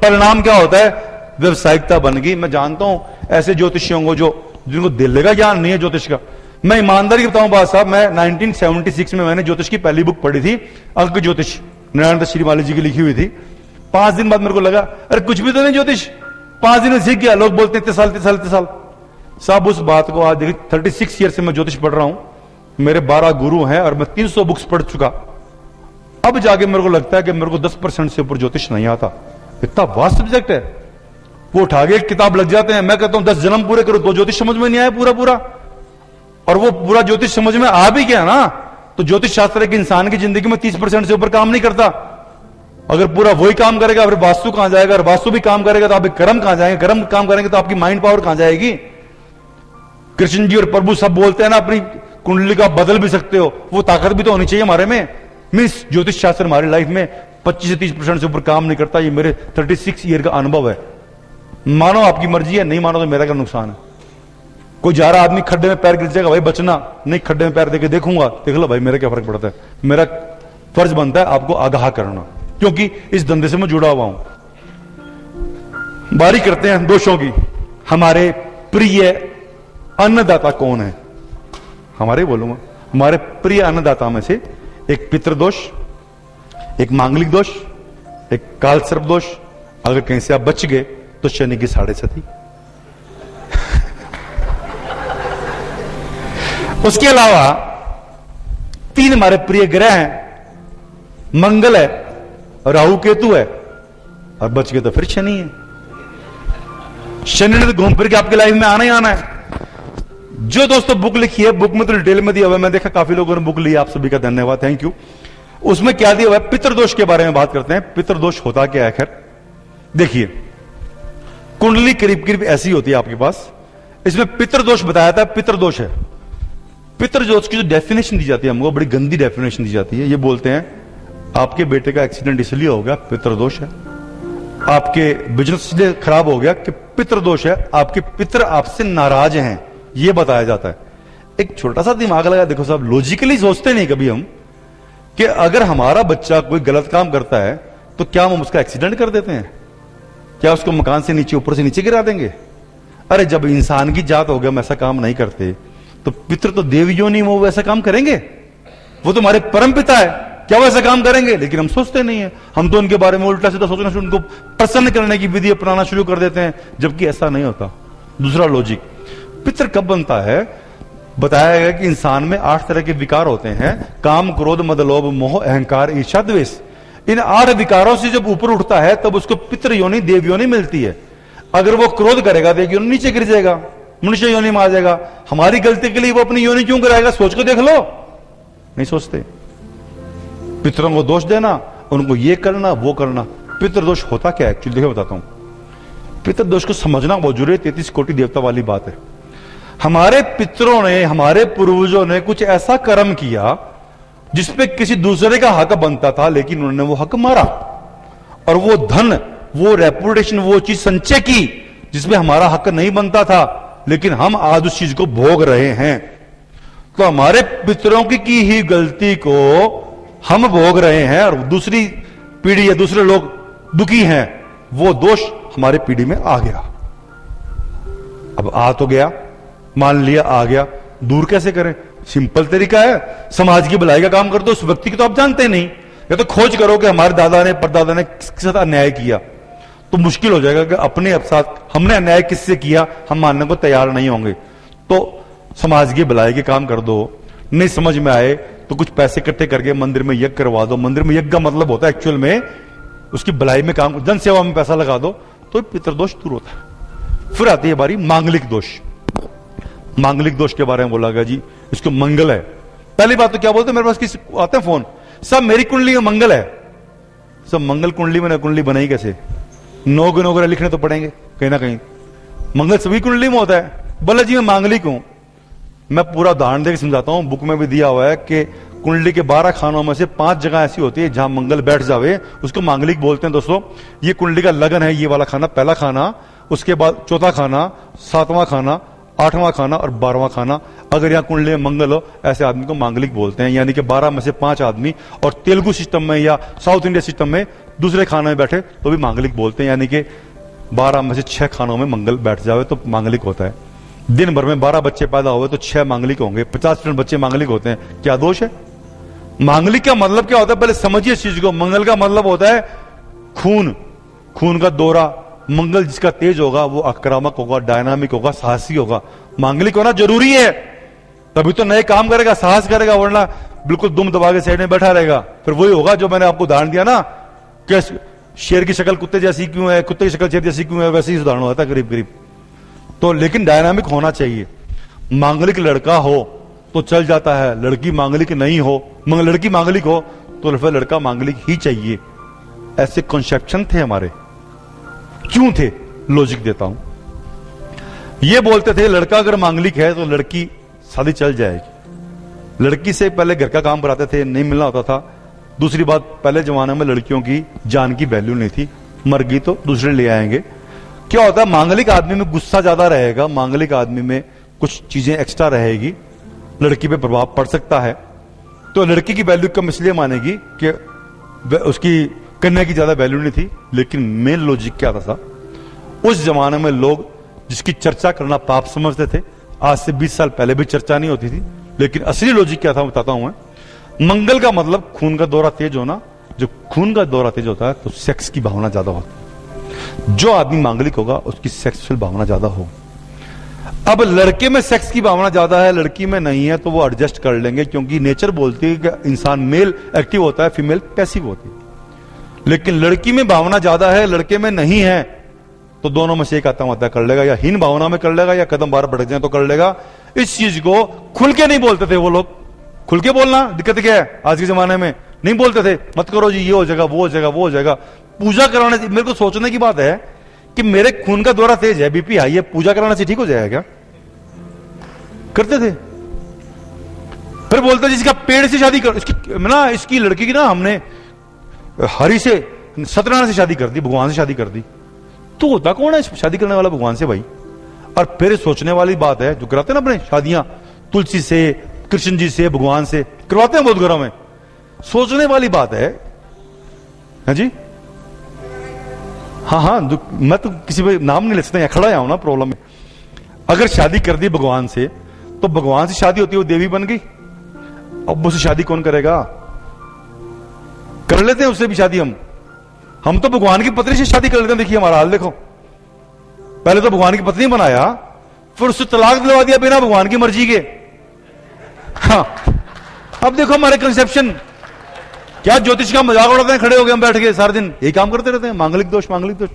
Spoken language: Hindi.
परिणाम क्या होता है? व्यवसायिकता बन गई। मैं जानता हूं ऐसे ज्योतिषियों को जिनको दिल का ज्ञान नहीं है ज्योतिष का। मैं ईमानदारी बताऊं बात साहब, मैं 1976 में मैंने ज्योतिष की पहली बुक पढ़ी थी, अंक ज्योतिष, नारायण दत्त श्रीमाली जी की लिखी हुई थी। 5 दिन बाद मेरे को लगा अरे कुछ भी तो नहीं ज्योतिष, 5 दिन में सीख गया। लोग बोलते हैं 3 साल साहब। उस बात को आज देखिए 36 ईयर से मैं ज्योतिष पढ़ रहा हूं, मेरे 12 गुरु हैं और मैं 300 बुक्स पढ़ चुका। अब जाके मेरे को लगता है कि मेरे को 10% से ऊपर ज्योतिष नहीं आता। इतना वास्ट सब्जेक्ट है। वो उठा के किताब लग जाते हैं। मैं कहता हूं 10 जन्म पूरे करो तो ज्योतिष समझ में नहीं आया पूरा। और वो पूरा ज्योतिष समझ में आ भी गया ना, तो ज्योतिष शास्त्र एक इंसान की जिंदगी में 30% से ऊपर काम नहीं करता। अगर पूरा वही काम करेगा फिर वास्तु कहां जाएगा, और वास्तु भी काम करेगा तो आपके कर्म कहां जाएंगे, कर्म काम करेंगे तो आपकी माइंड पावर कहां जाएगी। कृष्ण जी और प्रभु सब बोलते हैं ना अपनी कुंडली का बदल भी सकते हो, वो ताकत भी तो होनी चाहिए हमारे में। मीन्स ज्योतिष शास्त्र हमारी लाइफ में 25 से 30% से ऊपर काम नहीं करता। ये मेरे 36 ईयर का अनुभव है। मानो आपकी मर्जी है, नहीं मानो तो मेरा क्या नुकसान है। कोई जा रहा आदमी खड्डे में पैर गिर जाएगा, भाई बचना नहीं, खड्डे में पैर देके देखूंगा, देख लो भाई मेरा क्या फर्क पड़ता है। मेरा फर्ज बनता है आपको आगाह करना, क्योंकि इस धंधे से मैं जुड़ा हुआ हूं। बारी करते हैं दोषों की। हमारे प्रिय अन्नदाता कौन है? हमारे बोलूंगा, हमारे प्रिय अन्नदाता में से एक पितृदोष, एक मांगलिक दोष, एक काल सर्प दोष। अगर कहीं से आप बच गए तो शनि की 6.5। उसके अलावा 3 हमारे प्रिय ग्रह हैं, मंगल है, राहु केतु है, और बच गए तो फिर शनि है। शनि ने तो घूम फिर के आपकी लाइफ में आना ही आना है। जो दोस्तों बुक लिखी है, बुक में तो डिटेल में दिया हुआ है, मैं देखा काफी लोगों ने बुक ली, आप सभी का धन्यवाद, थैंक यू। उसमें क्या दिया हुआ है? पितृदोष के बारे में बात करते हैं। पितृदोष होता क्या है? खैर देखिए, कुंडली करीब करीब ऐसी होती है आपके पास। इसमें पितृदोष बताया था, पितृदोष है। पितृदोष की जो डेफिनेशन दी जाती है हमको, बड़ी गंदी डेफिनेशन दी जाती है। ये बोलते हैं आपके बेटे का एक्सीडेंट इसलिए हो गया, पितृदोष है। आपके बिजनेस इसलिए खराब हो गया कि पितृदोष है, आपके पितृ आपसे नाराज हैं, ये बताया जाता है। एक छोटा सा दिमाग लगा देखो साहब, लॉजिकली सोचते नहीं कभी हम कि अगर हमारा बच्चा कोई गलत काम करता है तो क्या हम उसका एक्सीडेंट कर देते हैं? क्या उसको मकान से नीचे, ऊपर से नीचे गिरा देंगे? अरे जब इंसान की जात हो गया हम ऐसा काम नहीं करते, तो पितृ तो देवियों नहीं, वो वैसा काम करेंगे? वो तो हमारे परम पिता है, क्या वो ऐसा काम करेंगे? लेकिन हम सोचते नहीं है। हम तो उनके बारे में उल्टा सीधा सोचना, उनको प्रसन्न करने की विधि अपनाना शुरू कर देते हैं, जबकि ऐसा नहीं होता। दूसरा लॉजिक, पितृ कब बनता है? बताया गया कि इंसान में 8 तरह के विकार होते हैं, काम, क्रोध, मद, लोभ, मोह, अहंकार, ईर्ष्या, द्वेष। इन 8 विकारों से जब ऊपर उठता है तब उसको पितृ योनि, देव योनि मिलती है। अगर वो क्रोध करेगा देव योनि नीचे गिर जाएगा, मनुष्य योनि में आ जाएगा। हमारी गलती के लिए वो अपनी योनि क्यों कराएगा? सोच को देख लो, नहीं सोचते। पितरों को दोष देना, उनको ये करना वो करना। पितृदोष होता क्या है एक्चुअली? देखो बताता हूं। पितृदोष को समझना बहुत जरूरी है। 33 कोटि देवता वाली बात है। हमारे पितरों ने, हमारे पूर्वजों ने कुछ ऐसा कर्म किया जिसपे किसी दूसरे का हक बनता था, लेकिन उन्होंने वो हक मारा, और वो धन, वो रेपुटेशन, वो चीज संचय की जिसमें हमारा हक नहीं बनता था, लेकिन हम आज उस चीज को भोग रहे हैं। तो हमारे पितरों की ही गलती को हम भोग रहे हैं, और दूसरी पीढ़ी या दूसरे लोग दुखी हैं। वो दोष हमारे पीढ़ी में आ गया। अब आ तो गया, मान लिया आ गया, दूर कैसे करें? सिंपल तरीका है, समाज की भलाई का काम कर दो। उस व्यक्ति को तो आप जानते नहीं, या तो खोज करो कि हमारे दादा ने, परदादा ने किसके साथ अन्याय किया, तो मुश्किल हो जाएगा कि अपने साथ हमने अन्याय किससे किया हम मानने को तैयार नहीं होंगे। तो समाज की भलाई के काम कर दो। नहीं समझ में आए तो कुछ पैसे इकट्ठे करके मंदिर में यज्ञ करवा दो। मंदिर में यज्ञ का मतलब होता है एक्चुअल में उसकी भलाई में काम, जन सेवा में पैसा लगा दो, तो पितृदोष दूर होता है। फिर आती है बारी मांगलिक दोष। मांगलिक दोष के बारे में बोला गया जी, इसको मंगल है। पहली बात तो क्या बोलते हैं, मेरे पास किसी आते हैं फोन, सब मेरी कुंडली में मंगल है। सब मंगल कुंडली में, कुंडली बनाई कैसे? नौ वगैरह लिखने तो पड़ेंगे कहीं ना कहीं। मंगल सभी कुंडली में होता है। बोला जी मैं मांगलिक हूं। मैं पूरा उदाहरण देकर समझाता हूं, बुक में भी दिया हुआ है कि कुंडली के 12 खानों में से 5 जगह ऐसी होती है जहां मंगल बैठ जावे, उसको मांगलिक बोलते हैं। दोस्तों ये कुंडली का लगन है, ये वाला खाना पहला खाना, उसके बाद चौथा खाना, 7वां खाना, 8वां खाना और 12वां खाना, अगर यहाँ कुंडली में मंगल हो, ऐसे आदमी को मांगलिक बोलते हैं। यानी कि 12 में से 5 आदमी, और तेलुगु सिस्टम में या साउथ इंडिया सिस्टम में दूसरे खाने में बैठे तो भी मांगलिक बोलते हैं। यानी कि 12 में से 6 खानों में मंगल बैठ जावे तो मांगलिक होता है। दिन भर में 12 बच्चे पैदा हुए तो 6 मांगलिक होंगे, 50% बच्चे मांगलिक होते हैं। क्या दोष है? मांगलिक का मतलब क्या होता है, पहले समझिए इस चीज को। मंगल का मतलब होता है खून, खून का दौरा। मंगल जिसका तेज होगा वो आक्रामक होगा, डायनामिक होगा, साहसी होगा। मांगलिक होना जरूरी है, तभी तो नए काम करेगा, साहस करेगा, वरना बिल्कुल दुम दबा के साइड में बैठा रहेगा। फिर वही होगा जो मैंने आपको उदाहरण दिया ना, कि शेर की शक्ल कुत्ते जैसी क्यों है, कुत्ते की शक्ल शेर जैसी क्यों है, वैसे ही उदाहरण होता है करीब करीब। तो लेकिन डायनामिक होना चाहिए। मांगलिक लड़का हो तो चल जाता है, लड़की मांगलिक नहीं हो, लड़की मांगलिक हो तो फिर लड़का मांगलिक ही चाहिए। ऐसे कॉन्सेप्शन थे हमारे। क्यों थे? लॉजिक देता हूं। ये बोलते थे लड़का अगर मांगलिक है तो लड़की शादी चल जाएगी। लड़की से पहले घर का काम कराते थे, नहीं मिलना होता था। दूसरी बात, पहले जमाने में लड़कियों की जान की वैल्यू नहीं थी, मर गई तो दूसरे ले आएंगे। क्या होता है, मांगलिक आदमी में गुस्सा ज्यादा रहेगा, मांगलिक आदमी में कुछ चीजें एक्स्ट्रा रहेगी, लड़की पे प्रभाव पड़ सकता है। तो लड़की की वैल्यू कम इसलिए मानेगी कि उसकी कन्या की ज्यादा वैल्यू नहीं थी। लेकिन मेन लॉजिक क्या था? उस जमाने में लोग जिसकी चर्चा करना पाप समझते थे। आज से 20 साल पहले भी चर्चा नहीं होती थी। लेकिन असली लॉजिक क्या था बताता हूं मैं। मंगल का मतलब खून का दौरा तेज होना। जब खून का दौरा तेज होता है तो सेक्स की भावना ज्यादा होती है। जो आदमी मांगलिक होगा उसकी सेक्सुअल भावना ज्यादा होगी। अब लड़के में सेक्स की भावना ज्यादा है, लड़की में नहीं है, तो वो एडजस्ट कर लेंगे, क्योंकि नेचर बोलती है कि इंसान मेल एक्टिव होता है, फीमेल पैसिव होती है। लेकिन लड़की में भावना ज्यादा है, लड़के में नहीं है, तो दोनों में से एक आत्महत्या कर लेगा, या हीन भावना में कर लेगा, या कदम बार भटक जाए तो कर लेगा। इस चीज को खुल के नहीं बोलते थे वो लोग। खुल के बोलना दिक्कत क्या है? आज के जमाने में नहीं बोलते थे, मत करो जी, ये हो जाएगा, वो हो जाएगा, वो हो जाएगा। पूजा कराने से, मेरे को सोचने की बात है कि मेरे खून का दौरा तेज है, बीपी हाई है, पूजा कराने से ठीक हो जाएगा क्या? करते थे। फिर बोलते थे जिसका पेड़ से शादी कर, इसकी लड़की की ना हमने हरि से, सत्यनारायण से शादी कर दी, भगवान से शादी कर दी। तो होता कौन है शादी करने वाला? भगवान से भाई। और फिर सोचने वाली बात है, जो कराते हैं ना अपने शादियां तुलसी से, कृष्ण जी से, भगवान से करवाते हैं बहुत घरों में। सोचने वाली बात है जी। हाँ, मैं तो किसी पे नाम नहीं ले सकता, खड़ा आया हूं ना प्रॉब्लम में। अगर शादी कर दी भगवान से, तो भगवान से शादी होती है, वो देवी बन गई। अब उससे शादी कौन करेगा? कर लेते हैं उससे भी शादी हम तो भगवान की पत्नी से शादी कर लेते हैं। देखिए हमारा हाल देखो, पहले तो भगवान की पत्नी बनाया, फिर उससे तलाक दिलवा दिया बिना भगवान की मर्जी के। हाँ, अब देखो हमारे कंसेप्शन क्या। ज्योतिष का मजाक उड़ाते हैं, खड़े हो गए हम बैठ के सारा दिन यही काम करते रहते हैं। मांगलिक दोष, मांगलिक दोष।